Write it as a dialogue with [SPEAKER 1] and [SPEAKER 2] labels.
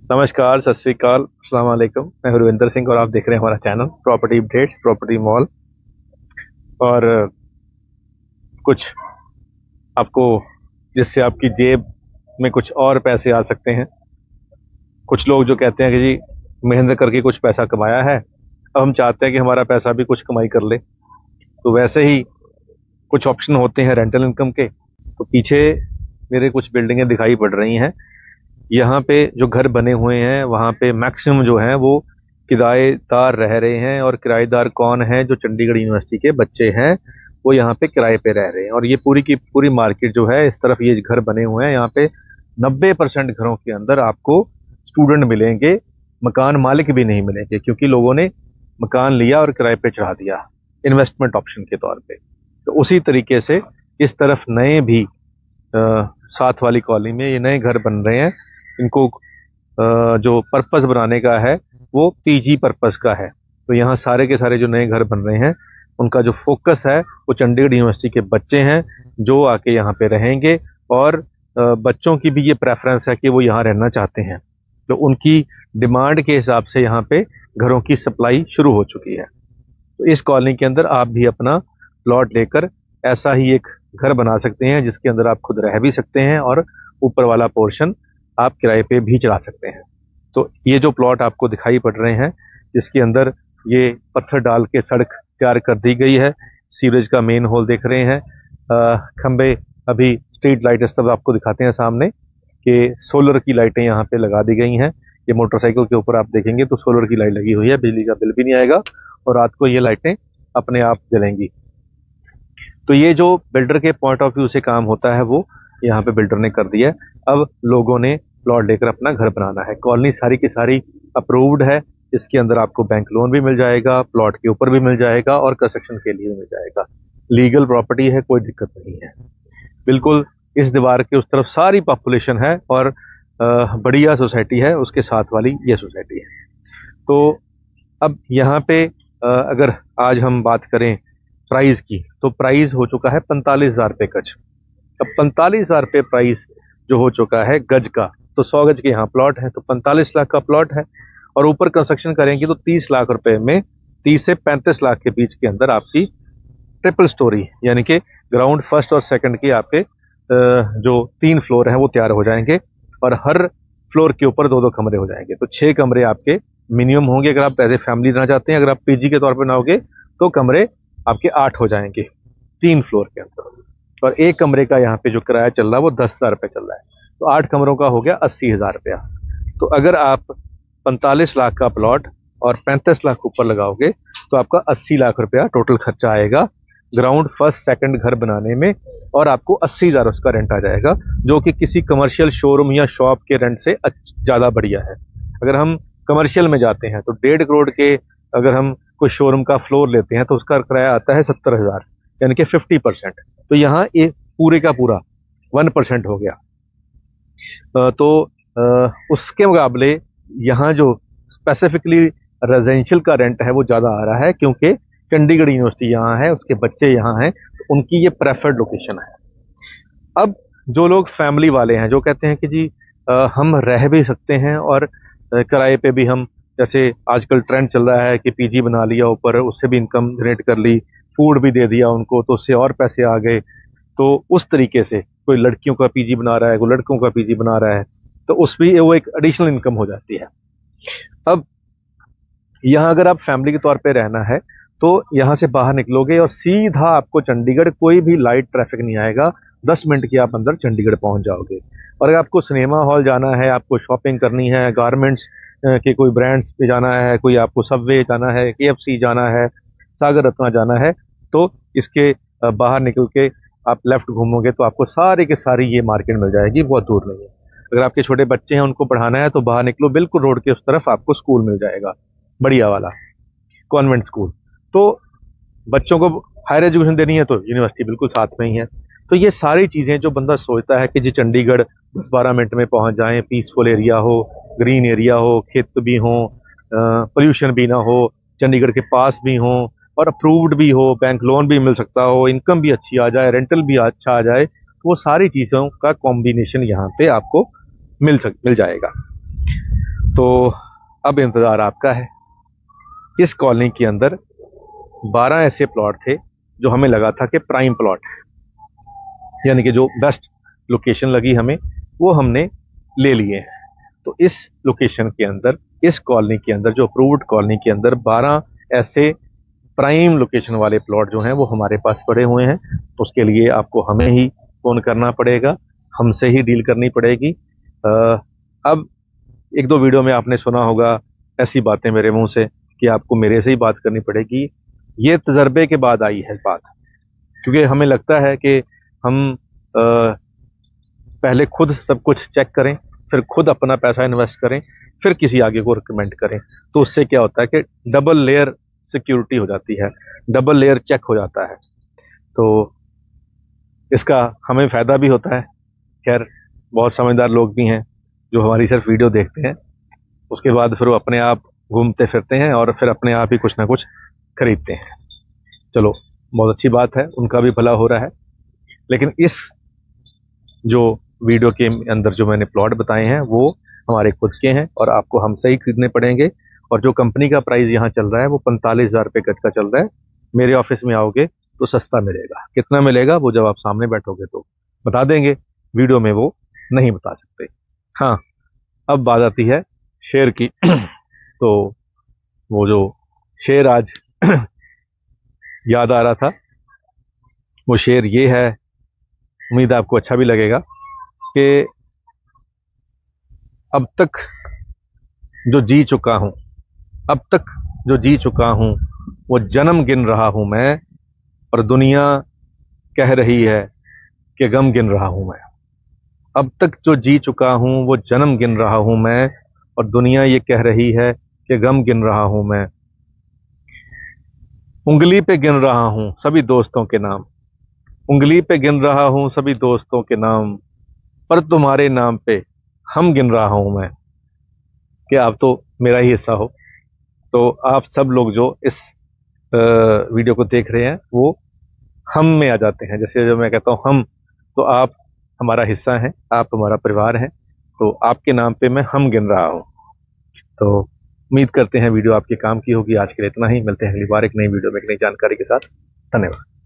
[SPEAKER 1] नमस्कार, सत श्री अकाल, अस्सलाम वालेकुम। मैं हरविंदर सिंह और आप देख रहे हैं हमारा channel property updates, property mall. और कुछ आपको जिससे आपकी जेब में कुछ और पैसे आ सकते हैं। कुछ लोग जो कहते हैं कि जी मेहनत करके कुछ पैसा कमाया है, अब हम चाहते हैं कि हमारा पैसा भी कुछ कमाई कर ले। तो वैसे ही कुछ ऑप्शन होते हैं रेंटल इनकम के। तो पीछे मेरे कुछ बिल्डिंगें दिखाई पड़ रही हैं। यहाँ पे जो घर बने हुए हैं वहाँ पे मैक्सिमम जो है वो किराएदार रह रहे हैं। और किराएदार कौन है? जो चंडीगढ़ यूनिवर्सिटी के बच्चे हैं वो यहाँ पे किराए पे रह रहे हैं। और ये पूरी की पूरी मार्केट जो है, इस तरफ ये घर बने हुए हैं, यहाँ पे 90% घरों के अंदर आपको स्टूडेंट मिलेंगे, मकान मालिक भी नहीं मिलेंगे, क्योंकि लोगों ने मकान लिया और किराए पे चढ़ा दिया इन्वेस्टमेंट ऑप्शन के तौर पे। तो उसी तरीके से इस तरफ नए भी साथ वाली कॉलोनी में ये नए घर बन रहे हैं। इनको जो पर्पस बनाने का है वो पीजी पर्पस का है। तो यहाँ सारे के सारे जो नए घर बन रहे हैं उनका जो फोकस है वो चंडीगढ़ यूनिवर्सिटी के बच्चे हैं जो आके यहाँ पे रहेंगे। और बच्चों की भी ये प्रेफरेंस है कि वो यहाँ रहना चाहते हैं। तो उनकी डिमांड के हिसाब से यहाँ पे घरों की सप्लाई शुरू हो चुकी है। तो इस कॉलोनी के अंदर आप भी अपना प्लॉट लेकर ऐसा ही एक घर बना सकते हैं जिसके अंदर आप खुद रह भी सकते हैं और ऊपर वाला पोर्शन आप किराए पे भी चला सकते हैं। तो ये जो प्लॉट आपको दिखाई पड़ रहे हैं, जिसके अंदर ये पत्थर डाल के सड़क तैयार कर दी गई है, सीवरेज का मेन होल देख रहे हैं, खंबे, अभी स्ट्रीट लाइट सब आपको दिखाते हैं सामने कि सोलर की लाइटें यहाँ पे लगा दी गई हैं। ये मोटरसाइकिल के ऊपर आप देखेंगे तो सोलर की लाइट लगी हुई है, बिजली का बिल भी नहीं आएगा और रात को ये लाइटें अपने आप जलेंगी। तो ये जो बिल्डर के पॉइंट ऑफ व्यू से काम होता है वो यहाँ पे बिल्डर ने कर दिया है। अब लोगों ने प्लॉट लेकर अपना घर बनाना है। कॉलोनी सारी की सारी अप्रूव्ड है। इसके अंदर आपको बैंक लोन भी मिल जाएगा, प्लॉट के ऊपर भी मिल जाएगा और कंस्ट्रक्शन के लिए भी मिल जाएगा। लीगल प्रॉपर्टी है, कोई दिक्कत नहीं है। बिल्कुल इस दीवार के उस तरफ सारी पॉपुलेशन है और बढ़िया सोसाइटी है, उसके साथ वाली ये सोसाइटी है। तो अब यहाँ पे अगर आज हम बात करें प्राइस की, तो प्राइस हो चुका है 45,000 रुपये गज। अब 45,000 रुपये प्राइस जो हो चुका है गज का, तो 100 गज के यहाँ प्लॉट है तो 45 लाख का प्लॉट है। और ऊपर कंस्ट्रक्शन करेंगे तो 30 लाख रुपए में 30 से 35 लाख के बीच के अंदर आपकी ट्रिपल स्टोरी, यानी कि ग्राउंड, फर्स्ट और सेकंड की आपके जो 3 फ्लोर हैं वो तैयार हो जाएंगे। और हर फ्लोर के ऊपर 2-2 कमरे हो जाएंगे। तो 6 कमरे आपके मिनिमम होंगे अगर आप एज ए फैमिली रहना चाहते हैं। अगर आप पीजी के तौर पर बनाओगे तो कमरे आपके 8 हो जाएंगे 3 फ्लोर के अंदर। और एक कमरे का यहाँ पे जो किराया चल रहा है वो 10,000 रुपये चल रहा है। तो 8 कमरों का हो गया 80,000 रुपया। तो अगर आप 45 लाख का प्लॉट और 35 लाख ऊपर लगाओगे तो आपका 80 लाख रुपया टोटल खर्चा आएगा ग्राउंड, फर्स्ट, सेकंड घर बनाने में। और आपको 80,000 उसका रेंट आ जाएगा, जो कि किसी कमर्शियल शोरूम या शॉप के रेंट से ज़्यादा बढ़िया है। अगर हम कमर्शियल में जाते हैं तो 1.5 करोड़ के अगर हम कोई शोरूम का फ्लोर लेते हैं तो उसका किराया आता है 70,000, यानी कि 50%। तो यहाँ ये पूरे का पूरा 1% हो गया। उसके मुकाबले यहाँ जो स्पेसिफिकली रेजिडेंशियल का रेंट है वो ज़्यादा आ रहा है, क्योंकि चंडीगढ़ यूनिवर्सिटी यहाँ है, उसके बच्चे यहाँ हैं, तो उनकी ये प्रेफर्ड लोकेशन है। अब जो लोग फैमिली वाले हैं, जो कहते हैं कि जी हम रह भी सकते हैं और किराए पे भी हम, जैसे आजकल ट्रेंड चल रहा है कि पीजी बना लिया ऊपर, उससे भी इनकम जनरेट कर ली, फूड भी दे दिया उनको तो उससे और पैसे आ गए। तो उस तरीके से कोई लड़कियों का पीजी बना रहा है, कोई लड़कों का पीजी बना रहा है, तो उस भी वो एक एडिशनल इनकम हो जाती है। अब यहाँ अगर आप फैमिली के तौर पे रहना है तो यहाँ से बाहर निकलोगे और सीधा आपको चंडीगढ़, कोई भी लाइट ट्रैफिक नहीं आएगा, 10 मिनट के आप अंदर चंडीगढ़ पहुँच जाओगे। और अगर आपको सिनेमा हॉल जाना है, आपको शॉपिंग करनी है, गारमेंट्स के कोई ब्रांड्स पे जाना है, कोई आपको सबवे जाना है, KFC जाना है, सागर रत्ना जाना है, तो इसके बाहर निकल के आप लेफ्ट घूमोगे तो आपको सारी के सारी ये मार्केट मिल जाएगी, बहुत दूर नहीं है। अगर आपके छोटे बच्चे हैं उनको पढ़ाना है तो बाहर निकलो, बिल्कुल रोड के उस तरफ आपको स्कूल मिल जाएगा, बढ़िया वाला कॉन्वेंट स्कूल। तो बच्चों को हायर एजुकेशन देनी है तो यूनिवर्सिटी बिल्कुल साथ में ही है। तो ये सारी चीज़ें जो बंदा सोचता है कि जी चंडीगढ़ 10-12 मिनट में पहुंच जाएं, पीसफुल एरिया हो, ग्रीन एरिया हो, खेत भी हो, पोल्यूशन भी ना हो, चंडीगढ़ के पास भी हो और अप्रूव्ड भी हो, बैंक लोन भी मिल सकता हो, इनकम भी अच्छी आ जाए, रेंटल भी अच्छा आ जाए, तो वो सारी चीज़ों का कॉम्बिनेशन यहाँ पे आपको मिल जाएगा। तो अब इंतज़ार आपका है। इस कॉलोनी के अंदर 12 ऐसे प्लॉट थे जो हमें लगा था कि प्राइम प्लॉट है, यानी कि जो बेस्ट लोकेशन लगी हमें, वो हमने ले लिए हैं। तो इस लोकेशन के अंदर, इस कॉलोनी के अंदर, जो अप्रूव्ड कॉलोनी के अंदर 12 ऐसे प्राइम लोकेशन वाले प्लॉट जो हैं वो हमारे पास पड़े हुए हैं। उसके लिए आपको हमें ही फ़ोन करना पड़ेगा, हमसे ही डील करनी पड़ेगी। अब एक दो वीडियो में आपने सुना होगा ऐसी बातें मेरे मुंह से कि आपको मेरे से ही बात करनी पड़ेगी। ये तजर्बे के बाद आई है बात, क्योंकि हमें लगता है कि हम पहले खुद सब कुछ चेक करें, फिर खुद अपना पैसा इन्वेस्ट करें, फिर किसी आगे को रिकमेंड करें। तो उससे क्या होता है कि डबल लेयर सिक्योरिटी हो जाती है, डबल लेयर चेक हो जाता है, तो इसका हमें फ़ायदा भी होता है। खैर, बहुत समझदार लोग भी हैं जो हमारी सिर्फ वीडियो देखते हैं, उसके बाद फिर वो अपने आप घूमते फिरते हैं और फिर अपने आप ही कुछ ना कुछ खरीदते हैं। चलो, बहुत अच्छी बात है, उनका भी भला हो रहा है। लेकिन इस जो वीडियो के अंदर जो मैंने प्लॉट बताए हैं वो हमारे खुद के हैं और आपको हमसे ही खरीदने पड़ेंगे। और जो कंपनी का प्राइस यहाँ चल रहा है वो 45,000 रुपये गज का चल रहा है। मेरे ऑफिस में आओगे तो सस्ता मिलेगा। कितना मिलेगा वो जब आप सामने बैठोगे तो बता देंगे, वीडियो में वो नहीं बता सकते। हाँ, अब बात आती है शेयर की। तो वो जो शेर आज याद आ रहा था, वो शेर ये है, उम्मीद आपको अच्छा भी लगेगा, कि अब तक जो जी चुका हूं, अब तक जो जी चुका हूं, वो जन्म गिन रहा हूं मैं, और दुनिया कह रही है कि गम गिन रहा हूं मैं। अब तक जो जी चुका हूं वो जन्म गिन रहा हूं मैं, और दुनिया ये कह रही है कि गम गिन रहा हूं मैं। उंगली पे गिन रहा हूं सभी दोस्तों के नाम, उंगली पे गिन रहा हूं सभी दोस्तों के नाम, पर तुम्हारे नाम पे हम गिन रहा हूं मैं, कि आप तो मेरा ही हिस्सा हो। तो आप सब लोग जो इस वीडियो को देख रहे हैं वो हम में आ जाते हैं। जैसे जब मैं कहता हूँ हम, तो आप हमारा हिस्सा हैं, आप हमारा परिवार हैं, तो आपके नाम पे मैं हम गिन रहा हूँ। तो उम्मीद करते हैं वीडियो आपके काम की होगी। आज के लिए इतना ही, मिलते हैं अगली बार एक नई वीडियो में एक नई जानकारी के साथ। धन्यवाद।